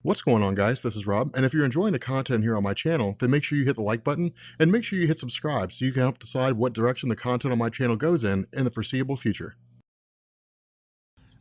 What's going on, guys? This is Rob, and if you're enjoying the content here on my channel, then make sure you hit the like button and make sure you hit subscribe so you can help decide what direction the content on my channel goes in the foreseeable future.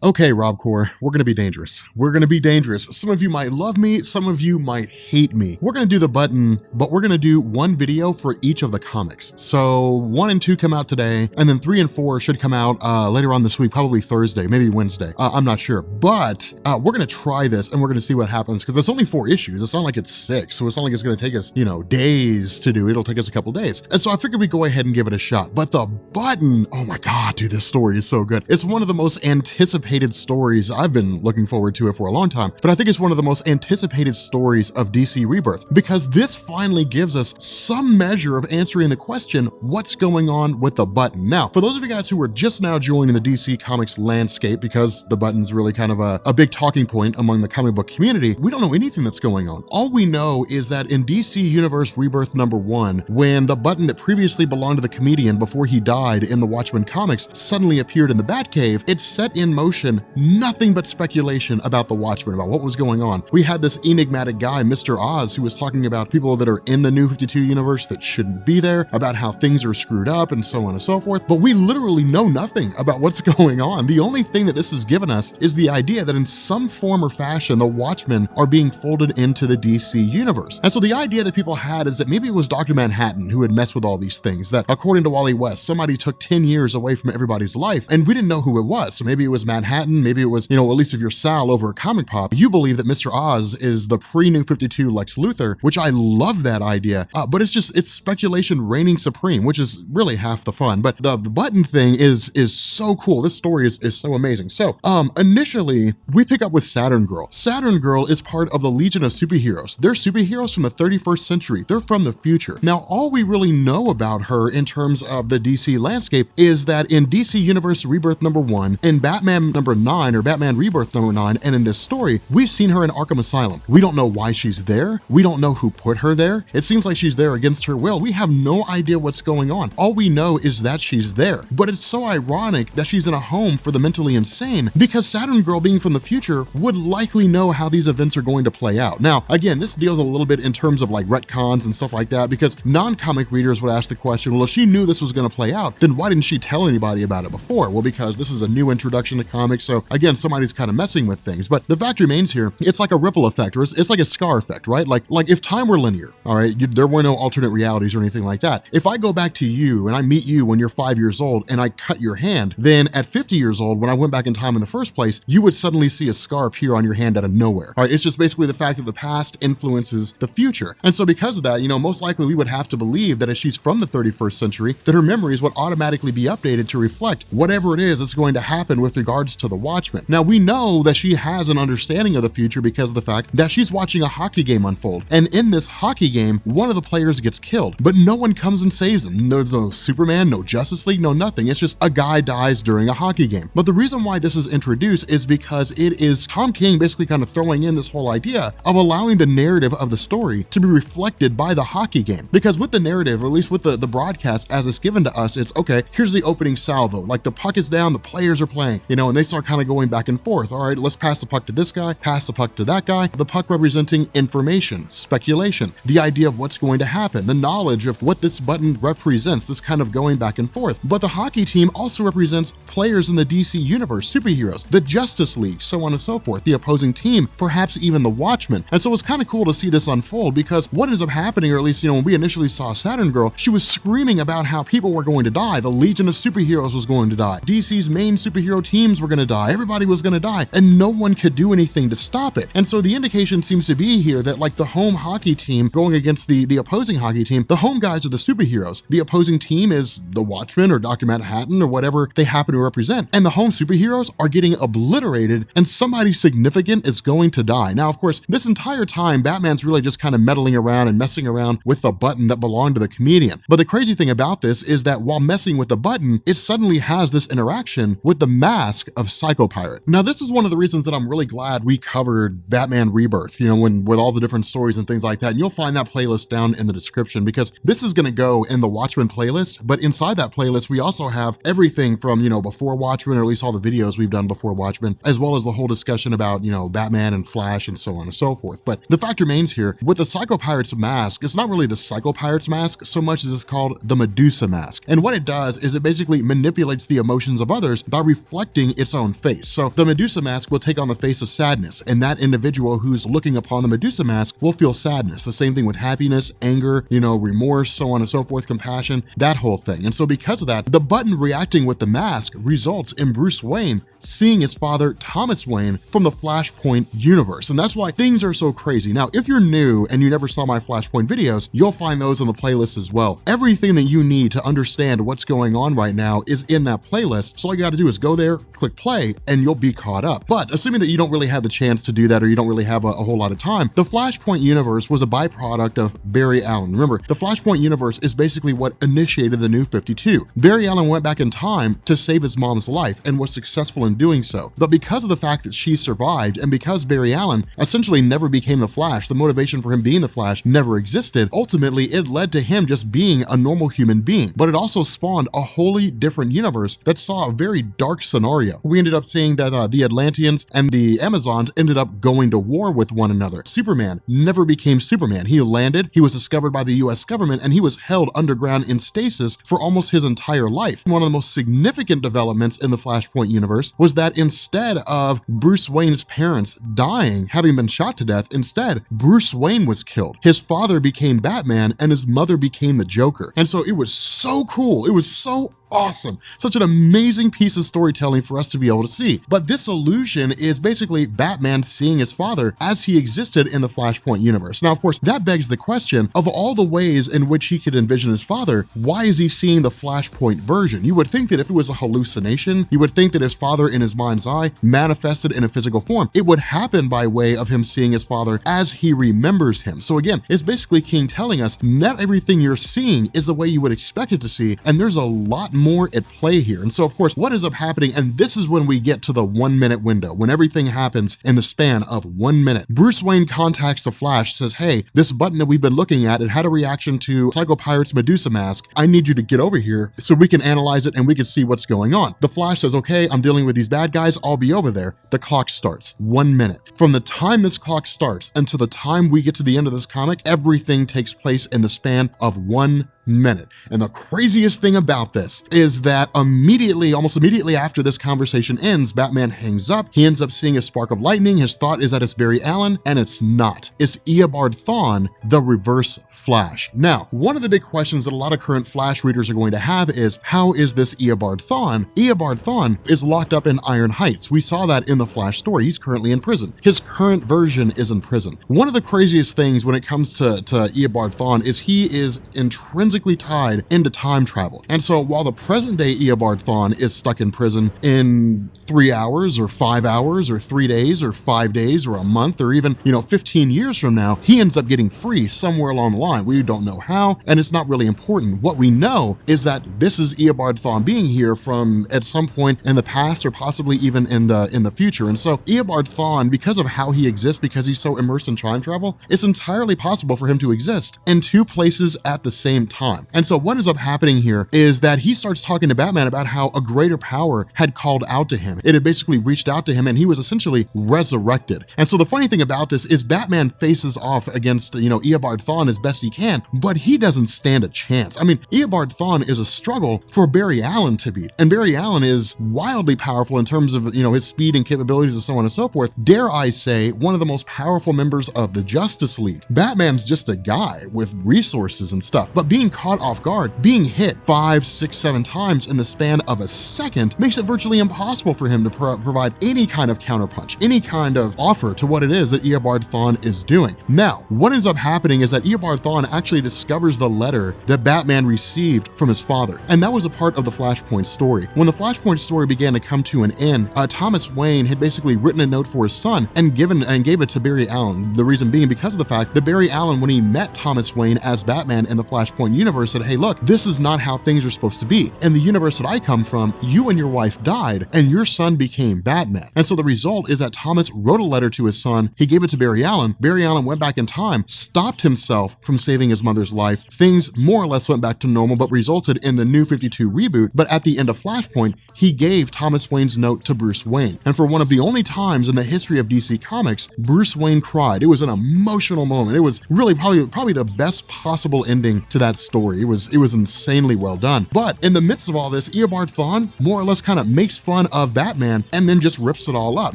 Okay, RobCore, we're gonna be dangerous. We're gonna be dangerous. Some of you might love me, some of you might hate me. We're gonna do the button, but we're gonna do one video for each of the comics. So 1 and 2 come out today, and then 3 and 4 should come out later on this week, probably Thursday, maybe Wednesday. I'm not sure, but we're gonna try this and we're gonna see what happens because it's only 4 issues. It's not like it's 6, so it's not like it's gonna take us, days to do. It'll take us a couple days. And so I figured we'd go ahead and give it a shot. But the button, oh my God, dude, this story is so good. It's one of the most anticipated stories. I've been looking forward to it for a long time, but I think it's one of the most anticipated stories of DC Rebirth because this finally gives us some measure of answering the question, what's going on with the button? Now, for those of you guys who are just now joining the DC Comics landscape, because the button's really kind of a big talking point among the comic book community, we don't know anything that's going on. All we know is that in DC Universe Rebirth #1, when the button that previously belonged to the comedian before he died in the Watchmen comics suddenly appeared in the Batcave, it set in motion nothing but speculation about the Watchmen, about what was going on. We had this enigmatic guy, Mr. Oz, who was talking about people that are in the New 52 universe that shouldn't be there, about how things are screwed up and so on and so forth, but we literally know nothing about what's going on. The only thing that this has given us is the idea that in some form or fashion, the Watchmen are being folded into the DC universe. And so the idea that people had is that maybe it was Dr. Manhattan who had messed with all these things, that according to Wally West, somebody took 10 years away from everybody's life, and we didn't know who it was. So maybe it was Manhattan, maybe it was, at least if you're Sal over at Comic Pop, you believe that Mr. Oz is the pre-New 52 Lex Luthor, which I love that idea, but it's speculation reigning supreme, which is really half the fun. But the button thing is so cool. This story is so amazing. So initially, we pick up with Saturn Girl. Saturn Girl is part of the Legion of Superheroes. They're superheroes from the 31st century. They're from the future. Now, all we really know about her in terms of the DC landscape is that in DC Universe Rebirth #1, in Batman #9, or Batman Rebirth #9, and in this story, we've seen her in Arkham Asylum. We don't know why she's there. We don't know who put her there. It seems like she's there against her will. We have no idea what's going on. All we know is that she's there. But it's so ironic that she's in a home for the mentally insane because Saturn Girl, being from the future, would likely know how these events are going to play out. Now, again, this deals a little bit in terms of like retcons and stuff like that because non-comic readers would ask the question, well, if she knew this was going to play out, then why didn't she tell anybody about it before? Well, because this is a new introduction to comics, so again, somebody's kind of messing with things. But the fact remains here, it's like a ripple effect, or it's like a scar effect, right? Like if time were linear, all right, there were no alternate realities or anything like that. If I go back to you and I meet you when you're 5 years old and I cut your hand, then at 50 years old, when I went back in time in the first place, you would suddenly see a scar appear on your hand out of nowhere, all right? It's just basically the fact that the past influences the future. And so because of that, most likely we would have to believe that if she's from the 31st century, that her memories would automatically be updated to reflect whatever it is that's going to happen with regards to the Watchmen. Now, we know that she has an understanding of the future because of the fact that she's watching a hockey game unfold. And in this hockey game, one of the players gets killed, but no one comes and saves him. There's no Superman, no Justice League, no nothing. It's just a guy dies during a hockey game. But the reason why this is introduced is because it is Tom King basically kind of throwing in this whole idea of allowing the narrative of the story to be reflected by the hockey game. Because with the narrative, or at least with the broadcast as it's given to us, it's okay, here's the opening salvo. Like the puck is down, the players are playing, and they start kind of going back and forth. All right, let's pass the puck to this guy, pass the puck to that guy. The puck representing information, speculation, the idea of what's going to happen, the knowledge of what this button represents, this kind of going back and forth. But the hockey team also represents players in the DC universe, superheroes, the Justice League, so on and so forth, the opposing team, perhaps even the Watchmen. And so it's kind of cool to see this unfold because what ends up happening, or at least, when we initially saw Saturn Girl, she was screaming about how people were going to die. The Legion of Superheroes was going to die. DC's main superhero teams were going to die. Everybody was going to die, and no one could do anything to stop it. And so the indication seems to be here that like the home hockey team going against the opposing hockey team, the home guys are the superheroes. The opposing team is the Watchmen or Dr. Manhattan or whatever they happen to represent. And the home superheroes are getting obliterated and somebody significant is going to die. Now, of course, this entire time, Batman's really just kind of meddling around and messing around with the button that belonged to the comedian. But the crazy thing about this is that while messing with the button, it suddenly has this interaction with the mask of of Psycho Pirate. Now, this is one of the reasons that I'm really glad we covered Batman Rebirth, you know, with all the different stories and things like that. And you'll find that playlist down in the description, because this is gonna go in the Watchmen playlist, but inside that playlist, we also have everything from, you know, before Watchmen, or at least all the videos we've done before Watchmen, as well as the whole discussion about, you know, Batman and Flash and so on and so forth. But the fact remains here, with the Psycho Pirate's mask, it's not really the Psycho Pirate's mask so much as it's called the Medusa mask. And what it does is it basically manipulates the emotions of others by reflecting its own face. So the Medusa mask will take on the face of sadness, and that individual who's looking upon the Medusa mask will feel sadness. The same thing with happiness, anger, you know, remorse, so on and so forth, compassion, that whole thing. And so because of that, the button reacting with the mask results in Bruce Wayne seeing his father, Thomas Wayne, from the Flashpoint universe. And that's why things are so crazy. Now, if you're new and you never saw my Flashpoint videos, you'll find those in the playlist as well. Everything that you need to understand what's going on right now is in that playlist. So all you gotta do is go there, click play, and you'll be caught up. But assuming that you don't really have the chance to do that, or you don't really have a whole lot of time, the Flashpoint universe was a byproduct of Barry Allen. Remember, the Flashpoint universe is basically what initiated the New 52. Barry Allen went back in time to save his mom's life and was successful in doing so. But because of the fact that she survived, and because Barry Allen essentially never became the Flash, the motivation for him being the Flash never existed, ultimately it led to him just being a normal human being. But it also spawned a wholly different universe that saw a very dark scenario. We ended up seeing that the Atlanteans and the Amazons ended up going to war with one another. Superman never became Superman. He landed, he was discovered by the US government, and he was held underground in stasis for almost his entire life. One of the most significant developments in the Flashpoint universe was that instead of Bruce Wayne's parents dying, having been shot to death, instead, Bruce Wayne was killed. His father became Batman and his mother became the Joker. And so it was so cool. It was so awesome. Such an amazing piece of storytelling for us to be able to see. But this illusion is basically Batman seeing his father as he existed in the Flashpoint universe. Now, of course, that begs the question of all the ways in which he could envision his father, why is he seeing the Flashpoint version? You would think that if it was a hallucination, you would think that his father in his mind's eye manifested in a physical form. It would happen by way of him seeing his father as he remembers him. So again, it's basically King telling us not everything you're seeing is the way you would expect it to see, and there's a lot more at play here. And so of course, what ends up happening, and this is when we get to the 1 minute window, when everything happens in the span of 1 minute. Bruce Wayne contacts the Flash, says, hey, this button that we've been looking at, it had a reaction to Psycho Pirate's Medusa mask. I need you to get over here so we can analyze it and we can see what's going on. The Flash says, okay, I'm dealing with these bad guys, I'll be over there. The clock starts. 1 minute. From the time this clock starts until the time we get to the end of this comic, everything takes place in the span of 1 minute. And the craziest thing about this is that immediately, almost immediately after this conversation ends, Batman hangs up. He ends up seeing a spark of lightning. His thought is that it's Barry Allen, and it's not. It's Eobard Thawne, the Reverse Flash. Now, one of the big questions that a lot of current Flash readers are going to have is, how is this Eobard Thawne? Eobard Thawne is locked up in Iron Heights. We saw that in the Flash story. He's currently in prison. His current version is in prison. One of the craziest things when it comes to Eobard Thawne is he is intrinsically tied into time travel. And so while the present day Eobard Thawne is stuck in prison in 3 hours or 5 hours or 3 days or 5 days or a month or even, 15 years from now, he ends up getting free somewhere along the line. We don't know how, and it's not really important. What we know is that this is Eobard Thawne being here from at some point in the past or possibly even in the future. And so Eobard Thawne, because of how he exists, because he's so immersed in time travel, it's entirely possible for him to exist in 2 places at the same time. And so what ends up happening here is that he starts talking to Batman about how a greater power had called out to him. It had basically reached out to him and he was essentially resurrected. And so the funny thing about this is Batman faces off against, Eobard Thawne as best he can, but he doesn't stand a chance. I mean, Eobard Thawne is a struggle for Barry Allen to beat. And Barry Allen is wildly powerful in terms of, his speed and capabilities and so on and so forth. Dare I say, one of the most powerful members of the Justice League. Batman's just a guy with resources and stuff, but being caught off guard, being hit 5, 6, 7 times in the span of a second makes it virtually impossible for him to provide any kind of counterpunch, any kind of offer to what it is that Eobard Thawne is doing. Now, what ends up happening is that Eobard Thawne actually discovers the letter that Batman received from his father, and that was a part of the Flashpoint story. When the Flashpoint story began to come to an end, Thomas Wayne had basically written a note for his son and gave it to Barry Allen. The reason being because of the fact that Barry Allen, when he met Thomas Wayne as Batman in the Flashpoint universe, universe said, hey, look, this is not how things are supposed to be. In the universe that I come from, you and your wife died and your son became Batman. And so the result is that Thomas wrote a letter to his son. He gave it to Barry Allen. Barry Allen went back in time, stopped himself from saving his mother's life. Things more or less went back to normal, but resulted in the New 52 reboot. But at the end of Flashpoint, he gave Thomas Wayne's note to Bruce Wayne. And for one of the only times in the history of DC Comics, Bruce Wayne cried. It was an emotional moment. It was really probably the best possible ending to that story. It was insanely well done. But in the midst of all this, Eobard Thawne more or less kind of makes fun of Batman and then just rips it all up.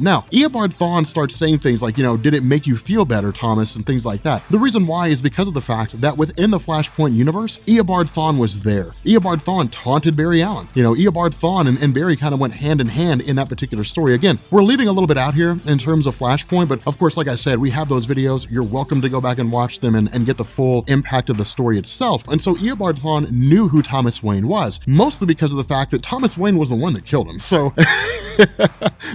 Now, Eobard Thawne starts saying things like, did it make you feel better, Thomas, and things like that. The reason why is because of the fact that within the Flashpoint universe, Eobard Thawne was there. Eobard Thawne taunted Barry Allen. Eobard Thawne and Barry kind of went hand in hand in that particular story. Again, we're leaving a little bit out here in terms of Flashpoint, but of course, like I said, we have those videos. You're welcome to go back and watch them and get the full impact of the story itself. And so Eobard Thawne knew who Thomas Wayne was, mostly because of the fact that Thomas Wayne was the one that killed him. So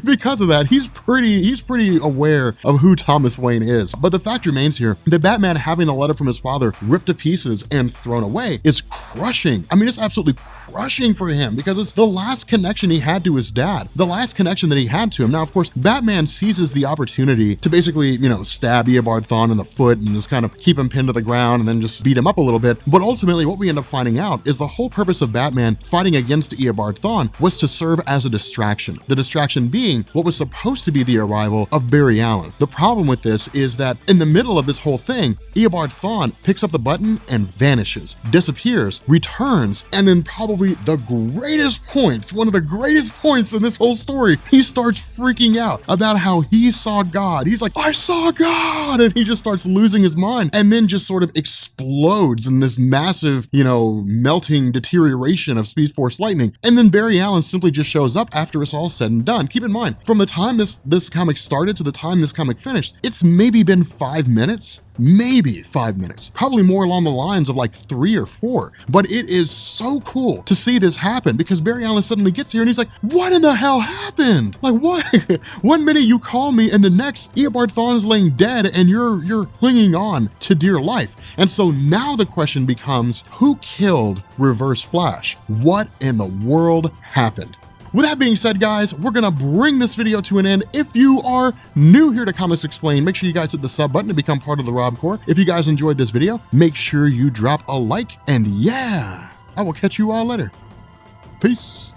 because of that, he's pretty aware of who Thomas Wayne is. But the fact remains here that Batman having the letter from his father ripped to pieces and thrown away is crushing. I mean, it's absolutely crushing for him because it's the last connection he had to his dad, the last connection that he had to him. Now, of course, Batman seizes the opportunity to basically, stab Eobard Thawne in the foot and just kind of keep him pinned to the ground and then just beat him up a little bit. But ultimately, what we end up finding out is the whole purpose of Batman fighting against Eobard Thawne was to serve as a distraction. The distraction being what was supposed to be the arrival of Barry Allen. The problem with this is that in the middle of this whole thing, Eobard Thawne picks up the button and vanishes, disappears, returns, and then probably the greatest points, one of the greatest points in this whole story, he starts freaking out about how he saw God. He's like, I saw God! And he just starts losing his mind and then just sort of explodes in this massive, melting deterioration of Speed Force Lightning. And then Barry Allen simply just shows up after it's all said and done. Keep in mind, from the time this comic started to the time this comic finished, it's maybe been 5 minutes. Maybe 5 minutes, probably more along the lines of like 3 or 4. But it is so cool to see this happen because Barry Allen suddenly gets here and he's like, what in the hell happened? Like what? One minute you call me and the next Eobard Thawne is laying dead and you're clinging on to dear life. And so now the question becomes, who killed Reverse Flash? What in the world happened? With that being said, guys, we're gonna bring this video to an end. If you are new here to Comics Explained, make sure you guys hit the sub button to become part of the Rob Corps. If you guys enjoyed this video, make sure you drop a like, and yeah, I will catch you all later. Peace.